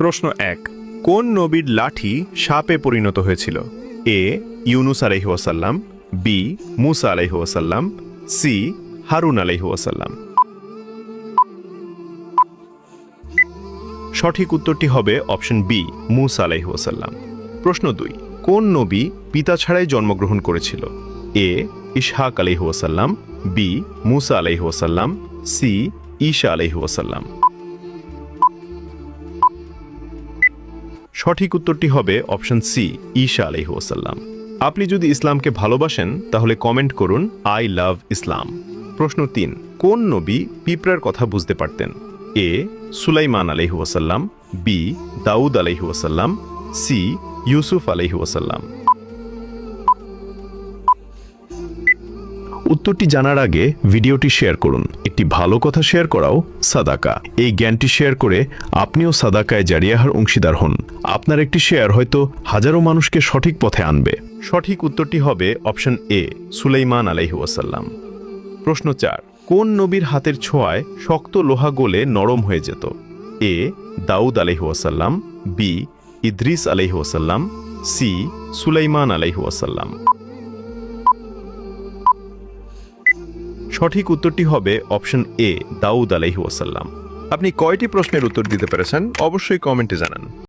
প্রশ্ন ১ কোন নবীর লাঠি সাপে পরিণত হয়েছিল? এ ইউনুস আলাইহি ওয়াসাল্লাম, বি মুসা আলাইহি ওয়াসাল্লাম, সি হারুন আলাইহি ওয়াসাল্লাম। সঠিক উত্তরটি হবে অপশন বি মুসা আলাইহি ওয়াসাল্লাম। প্রশ্ন ২ কোন নবী পিতা ছাড়াই জন্মগ্রহণ করেছিল? এ ইসহাক আলাইহি ওয়াসাল্লাম, বি মুসা আলাইহি ওয়াসাল্লাম, সি ঈসা আলাইহি ওয়াসাল্লাম। সঠিক উত্তরটি হবে অপশন সি ঈসা আলাইহি ওয়াসাল্লাম। আপনি যদি ইসলামকে ভালোবাসেন তাহলে কমেন্ট করুন আই লাভ ইসলাম। প্রশ্ন ৩ কোন নবী পিঁপড়ার কথা বুঝতে পারতেন? এ সুলাইমান আলাইহি ওয়াসাল্লাম, বি দাউদ আলাইহি ওয়াসাল্লাম, সি ইউসুফ আলাইহি ওয়াসাল্লাম। উত্তরটি জানার আগে ভিডিওটি শেয়ার করুন। একটি ভালো কথা শেয়ার করাও সাদাকা। এই জ্ঞানটি শেয়ার করে আপনিও সাদাকায় জারিয়াহার অংশীদার হন। আপনার একটি শেয়ার হয়তো হাজারো মানুষকে সঠিক পথে আনবে। সঠিক উত্তরটি হবে অপশন এ সুলাইমান আলাইহি ওয়াসাল্লাম। প্রশ্ন ৪ কোন নবীর হাতের ছোঁয়ায় শক্ত লোহা গলে নরম হয়ে যেত? এ দাউদ আলাইহি ওয়াসাল্লাম, বি ইদ্রিস আলাইহি ওয়াসাল্লাম, সি সুলাইমান আলাইহি ওয়াসাল্লাম। সঠিক উত্তরটি হবে অপশন এ দাউদ আলাইহি ওয়াসাল্লাম। আপনি কয়টি প্রশ্নের উত্তর দিতে পেরেছেন অবশ্যই কমেন্টে জানান।